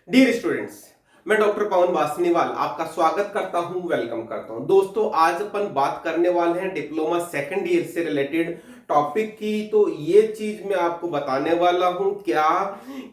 Dear students, मैं doctor पवन बासनीवाल आपका स्वागत करता हूं, वेलकम करता हूं। दोस्तों, आज अपन बात करने वाले हैं डिप्लोमा सेकंड ईयर से रिलेटेड टॉपिक की। तो ये चीज मैं आपको बताने वाला हूं क्या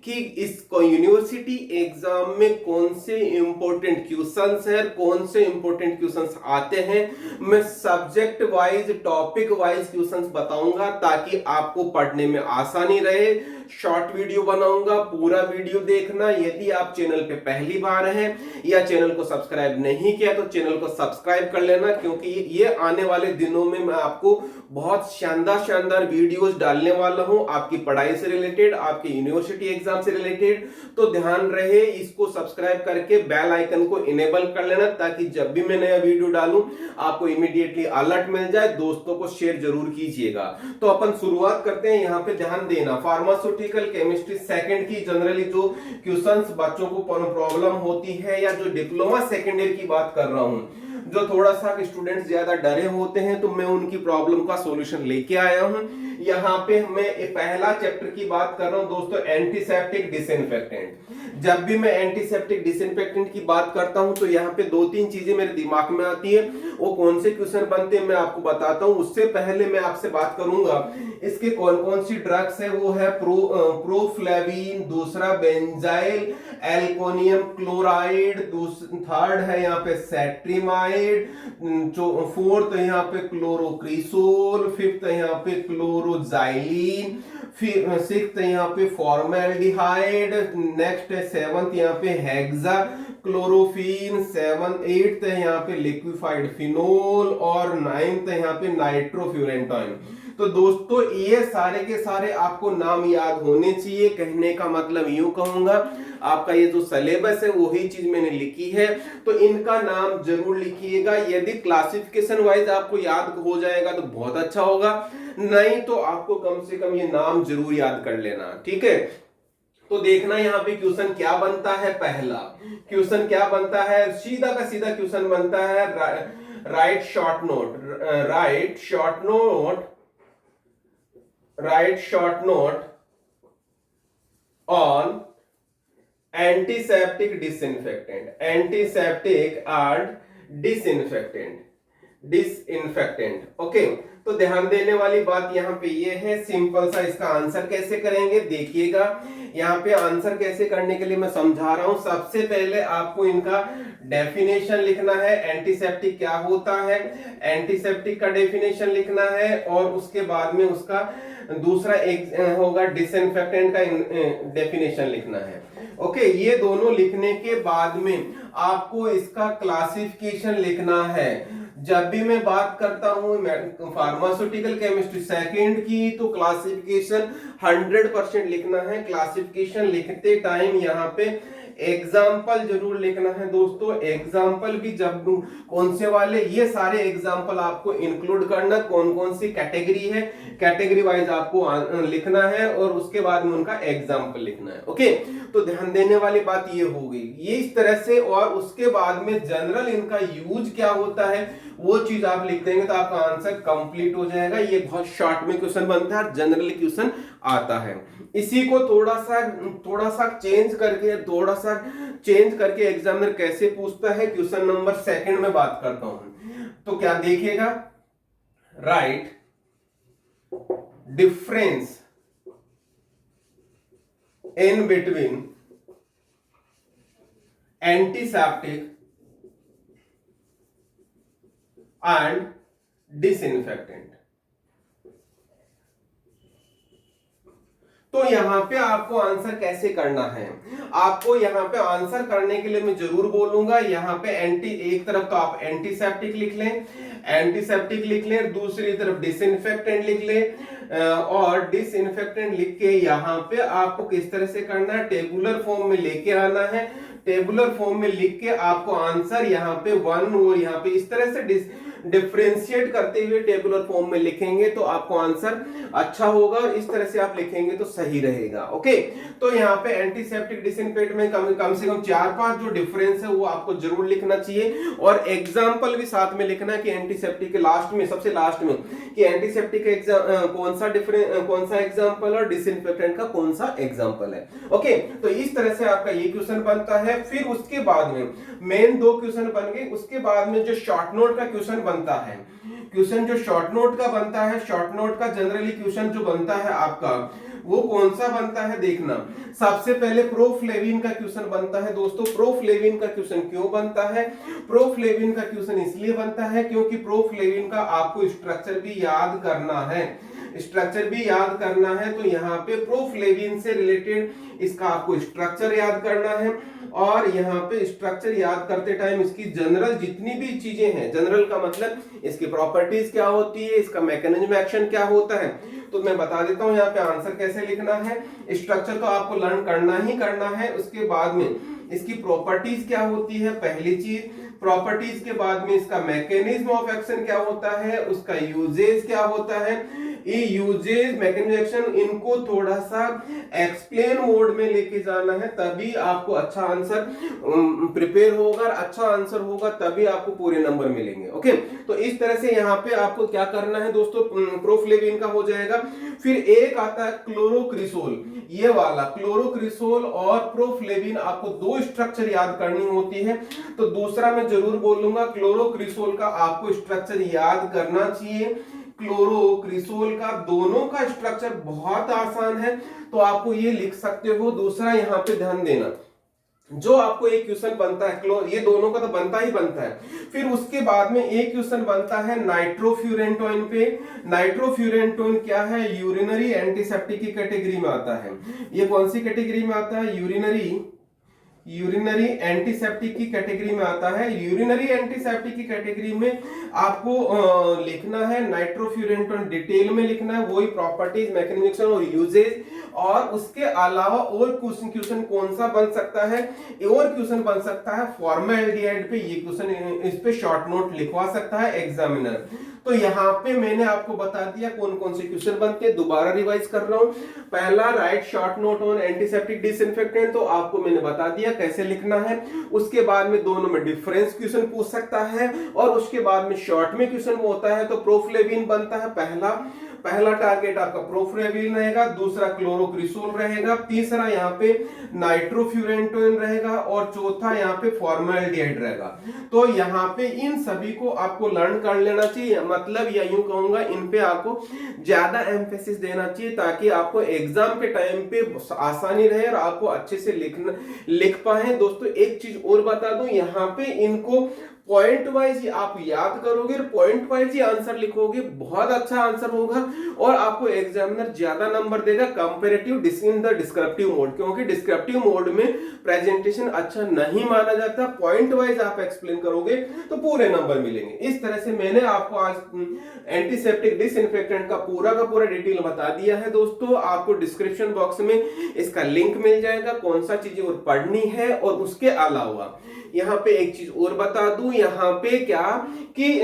कि इस यूनिवर्सिटी एग्जाम में कौन से इंपॉर्टेंट क्वेश्चंस हैं, कौन से इंपॉर्टेंट क्वेश्चंस आते हैं। मैं subject wise, topic wise questions बताऊंगा ताकि आपको पढ़ने में आसानी रहे। शॉर्ट वीडियो बनाऊंगा, पूरा वीडियो देखना। यदि आप चैनल पे पहली बार हैं या चैनल को सब्सक्राइब नहीं किया तो चैनल को सब्सक्राइब कर लेना, क्योंकि ये आने वाले दिनों में मैं आपको बहुत शानदार शानदार वीडियोस डालने वाला हूं आपकी पढ़ाई से रिलेटेड, आपके यूनिवर्सिटी एग्जाम से रिलेटेड। तो ध्यान रहे, इसको सब्सक्राइब करके बेल आइकन को इनेबल कर लेना ताकि जब भी मैं नया वीडियो डालूं आपको इमीडिएटली अलर्ट मिल जाए। दोस्तों को शेयर जरूर कीजिएगा। तो अपन शुरुआत करते हैं। यहाँ पे ध्यान देना, फार्मास्यूटिकल केमिस्ट्री सेकंड की जनरली जो क्वेश्चंस बच्चों को प्रॉब्लम होती है, या जो डिप्लोमा सेकंड ईयर की बात कर रहा हूं, जो थोड़ा सा स्टूडेंट्स ज्यादा डरे होते हैं, तो मैं उनकी प्रॉब्लम का सॉल्यूशन लेके आया हूं। यहाँ पे मैं पहला चैप्टर की बात कर रहा हूं दोस्तों, एंटीसेप्टिक डिसइंफेक्टेंट। जब भी मैं एंटीसेप्टिक डिसइंफेक्टेंट की बात करता हूं तो यहाँ पे दो तीन चीजें मेरे दिमाग में आती है। वो कौन से क्वेश्चन बनते हैं मैं आपको बताता हूं। उससे पहले मैं आपसे बात करूंगा इसके कौन कौन सी ड्रग्स है। वो है प्रोफ्लेविन, दूसरा बेंजाइल एल्कोनियम क्लोराइड, थर्ड है यहाँ पे सेट्रिमाइड, फोर्थ यहाँ पे क्लोरोक्रिसोल, फिफ्थ यहाँ पे क्लोरोजाइलिन, फिर सिक्स्थ यहाँ पे फॉर्मेल्डिहाइड, नेक्स्ट है सेवंथ यहाँ पे हेक्सा क्लोरोफिन, एट्थ है यहाँ पे लिक्विफाइड फिनोल, और नाइन्थ है यहाँ पे नाइट्रोफ्यूरेंटाइन। तो दोस्तों ये सारे के सारे आपको नाम याद होने चाहिए। कहने का मतलब यूं कहूंगा, आपका ये जो सिलेबस है वही चीज मैंने लिखी है, तो इनका नाम जरूर लिखिएगा। यदि क्लासिफिकेशन वाइज आपको याद हो जाएगा तो बहुत अच्छा होगा, नहीं तो आपको कम से कम ये नाम जरूर याद कर लेना, ठीक है। तो देखना यहाँ पे क्वेश्चन क्या बनता है। पहला क्वेश्चन क्या बनता है, सीधा का सीधा क्वेश्चन बनता है, right short note, right short note, write short note on antiseptic disinfectant, antiseptic and disinfectant, okay. तो ध्यान देने वाली बात यहाँ पे ये है, सिंपल सा इसका आंसर कैसे करेंगे देखिएगा। यहाँ पे आंसर कैसे करने के लिए मैं समझा रहा हूं। सबसे पहले आपको इनका डेफिनेशन लिखना है, एंटीसेप्टिक क्या होता है, एंटीसेप्टिक का डेफिनेशन लिखना है, और उसके बाद में उसका दूसरा एक होगा डिसइंफेक्टेंट का डेफिनेशन लिखना है, ओके। ये दोनों लिखने के बाद में आपको इसका क्लासिफिकेशन लिखना है। जब भी मैं बात करता हूं फार्मास्यूटिकल केमिस्ट्री सेकंड की, तो क्लासिफिकेशन 100% लिखना है। क्लासिफिकेशन लिखते टाइम यहाँ पे एग्जाम्पल जरूर लिखना है दोस्तों। एग्जाम्पल भी जब कौन से वाले, ये सारे एग्जाम्पल आपको इंक्लूड करना, कौन कौन सी कैटेगरी है, कैटेगरी वाइज आपको लिखना है, और उसके बाद में उनका एग्जाम्पल लिखना है, ओके। तो ध्यान देने वाली बात ये हो गई, ये इस तरह से। और उसके बाद में जनरल इनका यूज क्या होता है वो चीज आप लिख देंगे तो आपका आंसर कंप्लीट हो जाएगा। ये बहुत शॉर्ट में क्वेश्चन बनता है, जनरली क्वेश्चन आता है। इसी को थोड़ा सा चेंज करके एग्जामिनर कैसे पूछता है, क्वेश्चन नंबर सेकंड में बात करता हूं। तो क्या देखिएगा, right difference in between antiseptic and disinfectant. तो यहां पे आपको आंसर कैसे करना है, आपको यहां पे आंसर करने के लिए मैं जरूर बोलूंगा। यहां पे एक तरफ तो आप एंटीसेप्टिक लिख लें, एंटीसेप्टिक लिख लें, दूसरी तरफ डिसइंफेक्टेंट लिख लें, और डिसइंफेक्टेंट लिख के यहां पे आपको किस तरह से करना है, टेबुलर फॉर्म में लेके आना है। टेबुलर फॉर्म में लिख के आपको आंसर यहाँ पे 1 और यहाँ पे इस तरह से डिफरेंशिएट करते हुए टेबुलर फॉर्म में लिखेंगे तो आपको आंसर अच्छा होगा, और इस तरह से आप लिखेंगे तो सही रहेगा। ओके, तो यहाँ पे एंटीसेप्टिक डिसइंफेक्टेंट में कम से कम 4-5 जो डिफरेंस है वो आपको जरूर लिखना चाहिए, और एग्जाम्पल भी साथ में लिखना है कि एंटीसेप्टिक के लास्ट में, सबसे लास्ट में, कि एंटीसेप्टिक का कौन सा एग्जाम्पल और डिसइंफेक्टेंट का कौन सा एग्जाम्पल है। ओके, तो इस तरह से आपका ये क्वेश्चन बनता है। फिर उसके बाद में मेन 2 क्वेश्चन बन गए, उसके बाद में जो शॉर्ट नोट का क्वेश्चन बनता है, क्वेश्चन जो शॉर्ट नोट का बनता है, शॉर्ट नोट का जनरली क्वेश्चन जो बनता है आपका वो कौन सा बनता है देखना। सबसे पहले प्रोफ्लेविन का क्वेश्चन बनता है दोस्तों। प्रोफ्लेविन का क्वेश्चन क्यों बनता है? प्रोफ्लेविन का क्वेश्चन इसलिए बनता है क्योंकि प्रोफ्लेविन का आपको स्ट्रक्चर भी याद करना है, स्ट्रक्चर भी याद करना है। तो यहाँ पे प्रोफ्लेविन से रिलेटेड इसका आपको स्ट्रक्चर याद करना है, और यहाँ पे स्ट्रक्चर याद करते टाइम इसकी जनरल जितनी भी चीजें हैं, जनरल का मतलब इसकी प्रॉपर्टीज क्या होती है, इसका मैकेनिज्म एक्शन क्या होता है, तो मैं बता देता हूँ यहाँ पे आंसर कैसे लिखना है। स्ट्रक्चर तो आपको लर्न करना ही करना है, उसके बाद में इसकी प्रॉपर्टीज क्या होती है, पहली चीज प्रॉपर्टीज के बाद में इसका मैकेनिज्म ऑफ एक्शन क्या होता है, उसका यूजेज क्या होता है, ये यूजेज मैकेनिज्म एक्शन इनको थोड़ा सा एक्सप्लेन मोड में लेके जाना है, तभी आपको अच्छा आंसर प्रिपेयर होगा, अच्छा आंसर होगा तभी आपको पूरे नंबर मिलेंगे। ओके, तो इस तरह से यहाँ पे आपको क्या करना है दोस्तों, प्रोफ्लेविन का हो जाएगा। फिर एक आता है क्लोरोक्रिसोल, ये वाला क्लोरोक्रिसोल और प्रोफ्लेविन, आपको 2 स्ट्रक्चर याद करनी होती है। तो दूसरा मैं जरूर बोलूंगा, क्लोरोक्रिसोल का आपको स्ट्रक्चर याद करना चाहिए। क्लोरोक्रिसोल का दोनों का स्ट्रक्चर बहुत आसान है, तो आपको ये लिख सकते हो। दूसरा यहाँ पे ध्यान देना, जो आपको एक क्वेश्चन बनता है, ये दोनों का तो बनता ही बनता है, फिर उसके बाद में एक क्वेश्चन बनता है नाइट्रोफ्यूरेंटोइन पे। नाइट्रोफ्यूरेंटोइन क्या है, यूरिनरी एंटीसेप्टिक की कैटेगरी में आता है। ये कौन सी कैटेगरी में आता है, यूरिनरी एंटीसेप्टिक की कैटेगरी में आता है। यूरिनरी एंटीसेप्टिक की कैटेगरी में आपको लिखना है नाइट्रोफ्यूरेंटोइन, डिटेल में लिखना है, वही प्रॉपर्टीज, मैकेनिज्म और यूजेज। और उसके अलावा और क्वेश्चन कौन सा बन सकता है, और क्वेश्चन बन सकता है फॉर्मेल्डिहाइड पे। ये क्वेश्चन इस पे शॉर्ट नोट लिखवा सकता है एग्जामिनर। तो यहाँ पे मैंने आपको बता दिया कौन कौन से क्वेश्चन बनते हैं, दोबारा रिवाइज कर रहा हूं। पहला, right short note on antiseptic disinfectant, तो आपको मैंने बता दिया कैसे लिखना है। उसके बाद में दोनों में डिफरेंस क्वेश्चन पूछ सकता है, और उसके बाद में शॉर्ट में क्वेश्चन होता है तो प्रोफ्लेविन बनता है पहला टारगेट आपका प्रोफ्लेविन रहेगा, दूसरा क्लोरोक्रिसोल रहेगा, तीसरा यहाँ पे नाइट्रोफ्यूरेंटोइन रहेगा, और चौथा यहाँ पे फॉर्मेल्डिहाइड रहेगा। तो यहाँ पे इन सभी को आपको लर्न कर लेना चाहिए, मतलब या यूं कहूंगा इन पे आपको ज्यादा एम्फेसिस देना चाहिए, ताकि आपको एग्जाम के टाइम पे आसानी रहे और आपको अच्छे से लिख पाए। दोस्तों एक चीज और बता दूं, यहाँ पे इनको पॉइंट वाइज आप याद करोगे, पॉइंट वाइज ही आंसर लिखोगे, बहुत अच्छा आंसर होगा, और आपको एग्जामिनर ज्यादा नंबर देगा comparative in the descriptive mode, क्योंकि डिस्क्रिप्टिव मोड में प्रेजेंटेशन अच्छा नहीं माना जाता। पॉइंट वाइज आप एक्सप्लेन करोगे तो पूरे नंबर मिलेंगे। इस तरह से मैंने आपको आज एंटीसेप्टिक डिसइंफेक्टेंट का पूरा डिटेल बता दिया है दोस्तों। आपको डिस्क्रिप्शन बॉक्स में इसका लिंक मिल जाएगा, कौन सा चीजें और पढ़नी है। और उसके अलावा यहाँ पे एक चीज और बता दूं, यहाँ पे क्या कि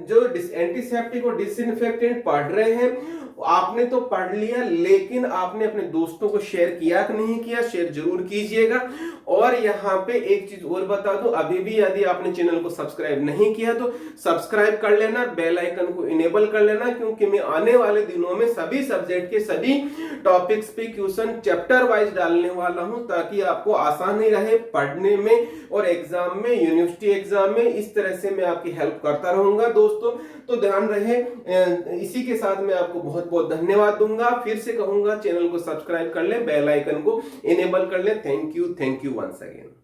जो एंटीसेप्टिक और डिसइंफेक्टेंट पढ़ रहे हैं, आपने तो पढ़ लिया, लेकिन आपने अपने दोस्तों को शेयर किया कि नहीं किया, शेयर जरूर कीजिएगा। और यहाँ पे एक चीज और बता दूं, अभी भी यदि आपने चैनल को सब्सक्राइब नहीं किया तो सब्सक्राइब कर लेना, बेल आइकन को इनेबल कर लेना, क्योंकि मैं आने वाले दिनों में सभी सब्जेक्ट के सभी टॉपिक्स पे क्वेश्चन चैप्टर वाइज डालने वाला हूं, ताकि आपको आसानी रहे पढ़ने में और एग्जाम में, यूनिवर्सिटी एग्जाम में। इस तरह से मैं आपकी हेल्प करता रहूंगा दोस्तों, तो ध्यान रहे। इसी के साथ मैं आपको बहुत बहुत धन्यवाद दूंगा। फिर से कहूंगा चैनल को सब्सक्राइब कर ले, बेल आइकन को इनेबल कर ले। Thank you once again.